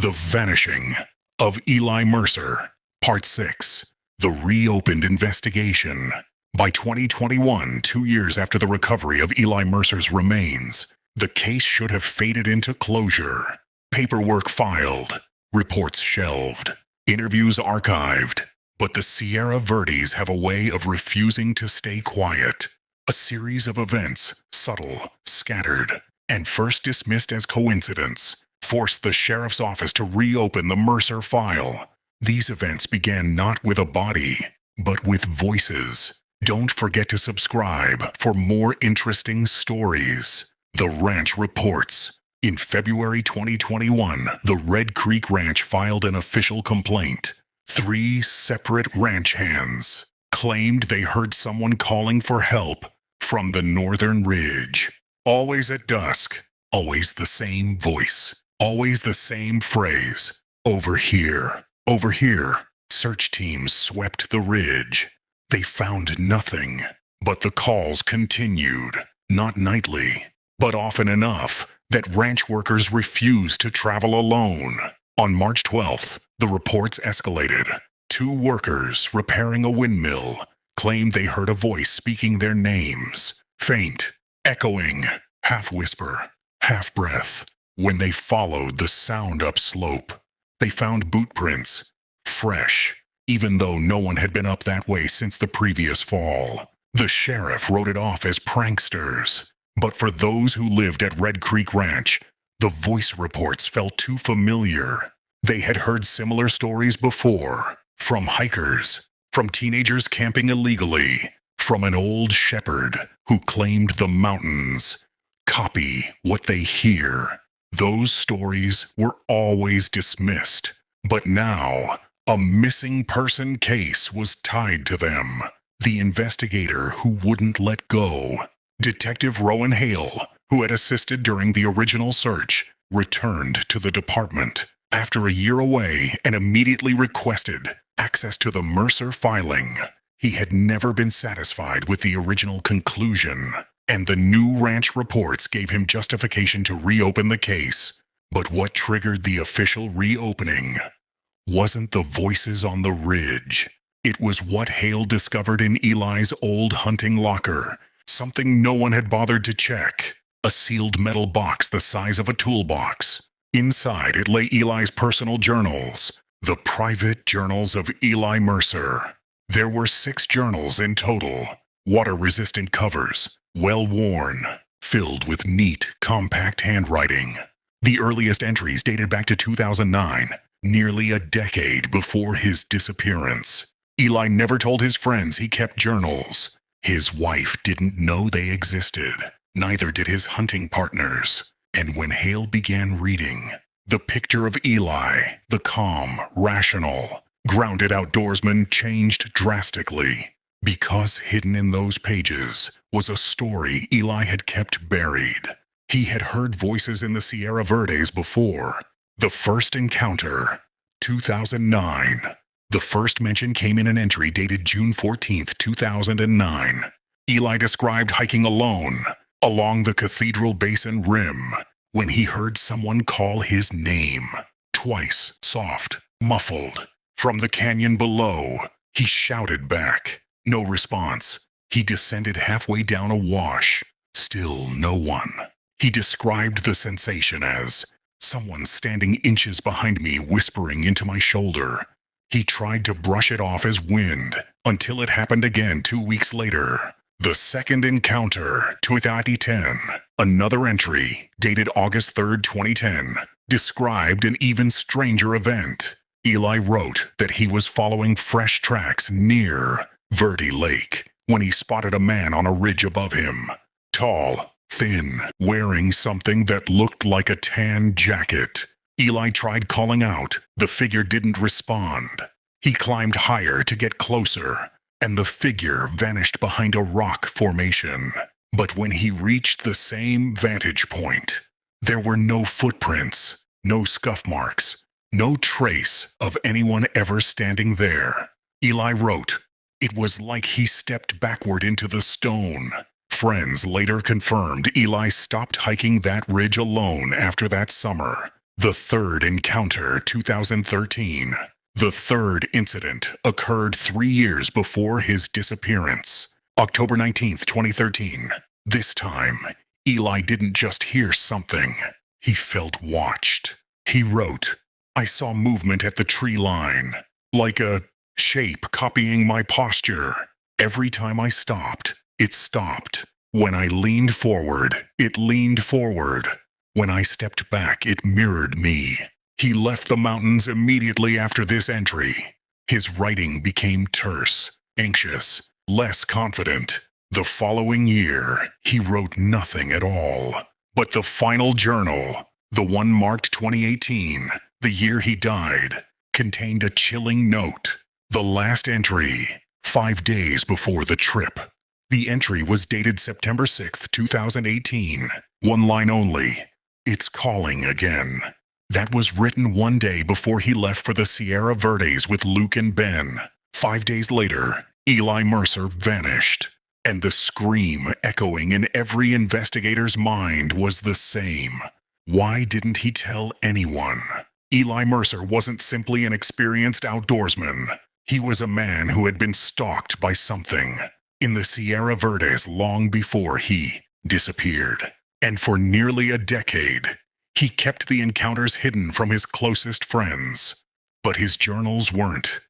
The Vanishing of Eli Mercer, Part 6, The Reopened Investigation. By 2021, 2 years after the recovery of Eli Mercer's remains, the case should have faded into closure. Paperwork filed, reports shelved, interviews archived. But the Sierra Verdes have a way of refusing to stay quiet. A series of events, subtle, scattered, and first dismissed as coincidence, forced the sheriff's office to reopen the Mercer file. These events began not with a body, but with voices. Don't forget to subscribe for more interesting stories. The Ranch reports. In February 2021, the Red Creek Ranch filed an official complaint. 3 separate ranch hands claimed they heard someone calling for help from the northern ridge. Always at dusk, always the same voice, always the same phrase. Over here, over here. Search teams swept the ridge. They found nothing, but the calls continued, not nightly, but often enough that ranch workers refused to travel alone. On March 12th, the reports escalated. 2 workers repairing a windmill claimed they heard a voice speaking their names, faint, echoing, half-whisper, half-breath. When they followed the sound upslope, they found boot prints, fresh, even though no one had been up that way since the previous fall. The sheriff wrote it off as pranksters, but for those who lived at Red Creek Ranch, the voice reports felt too familiar. They had heard similar stories before, from hikers, from teenagers camping illegally, from an old shepherd who claimed the mountains. Copy what they hear. Those stories were always dismissed, but now a missing person case was tied to them. The investigator who wouldn't let go, Detective Rowan Hale, who had assisted during the original search, returned to the department after a year away and immediately requested access to the Mercer filing. He had never been satisfied with the original conclusion, and the new ranch reports gave him justification to reopen the case. But what triggered the official reopening wasn't the voices on the ridge. It was what Hale discovered in Eli's old hunting locker, something no one had bothered to check. A sealed metal box the size of a toolbox. Inside it lay Eli's personal journals, the private journals of Eli Mercer. There were 6 journals in total, water-resistant covers, well-worn, filled with neat, compact handwriting. The earliest entries dated back to 2009, nearly a decade before his disappearance. Eli never told his friends he kept journals. His wife didn't know they existed. Neither did his hunting partners. And when Hale began reading, the picture of Eli, the calm, rational, grounded outdoorsman, changed drastically. Because hidden in those pages was a story Eli had kept buried. He had heard voices in the Sierra Verdes before. The first encounter, 2009. The first mention came in an entry dated June 14, 2009. Eli described hiking alone along the Cathedral Basin rim when he heard someone call his name. Twice, soft, muffled. From the canyon below, he shouted back. No response. He descended halfway down a wash. Still no one. He described the sensation as someone standing inches behind me whispering into my shoulder. He tried to brush it off as wind until it happened again 2 weeks later. The second encounter, 2010, another entry, dated August 3, 2010, described an even stranger event. Eli wrote that he was following fresh tracks near Verde Lake when he spotted a man on a ridge above him. Tall, thin, wearing something that looked like a tan jacket. Eli tried calling out. The figure didn't respond. He climbed higher to get closer, and the figure vanished behind a rock formation. But when he reached the same vantage point, there were no footprints, no scuff marks, no trace of anyone ever standing there. Eli wrote, "It was like he stepped backward into the stone." Friends later confirmed Eli stopped hiking that ridge alone after that summer. The Third Encounter 2013. The third incident occurred 3 years before his disappearance. October 19th, 2013. This time, Eli didn't just hear something. He felt watched. He wrote, "I saw movement at the tree line, like a shape copying my posture. Every time I stopped, it stopped. When I leaned forward, it leaned forward. When I stepped back, it mirrored me." He left the mountains immediately after this entry. His writing became terse, anxious, less confident. The following year, he wrote nothing at all. But the final journal, the one marked 2018, the year he died, contained a chilling note. The last entry, 5 days before the trip. The entry was dated September 6th, 2018. One line only. "It's calling again." That was written 1 day before he left for the Sierra Verdes with Luke and Ben. 5 days later, Eli Mercer vanished. And the scream echoing in every investigator's mind was the same. Why didn't he tell anyone? Eli Mercer wasn't simply an experienced outdoorsman. He was a man who had been stalked by something in the Sierra Verdes long before he disappeared. And for nearly a decade, he kept the encounters hidden from his closest friends. But his journals weren't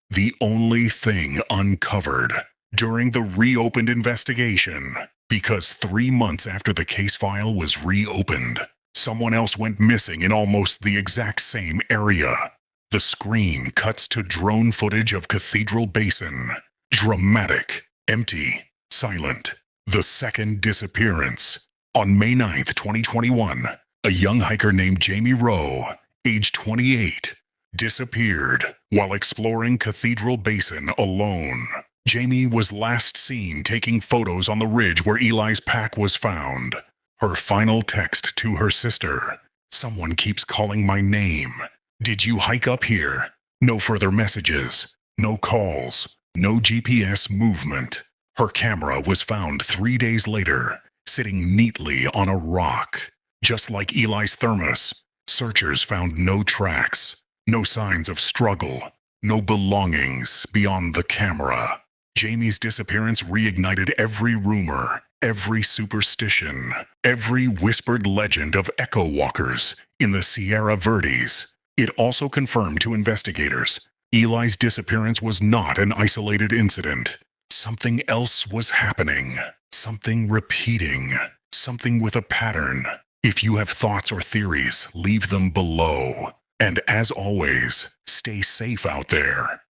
the only thing uncovered during the reopened investigation, because 3 months after the case file was reopened, someone else went missing in almost the exact same area. The screen cuts to drone footage of Cathedral Basin. Dramatic, empty, silent. The second disappearance. On May 9th, 2021, a young hiker named Jamie Rowe, age 28, disappeared while exploring Cathedral Basin alone. Jamie was last seen taking photos on the ridge where Eli's pack was found. Her final text to her sister, "Someone keeps calling my name. Did you hike up here?" No further messages, no calls, no GPS movement. Her camera was found 3 days later, sitting neatly on a rock. Just like Eli's thermos, searchers found no tracks, no signs of struggle, no belongings beyond the camera. Jamie's disappearance reignited every rumor, every superstition, every whispered legend of echo walkers in the Sierra Verdes. It also confirmed to investigators, Eli's disappearance was not an isolated incident. Something else was happening, something repeating, something with a pattern. If you have thoughts or theories, leave them below. And as always, stay safe out there.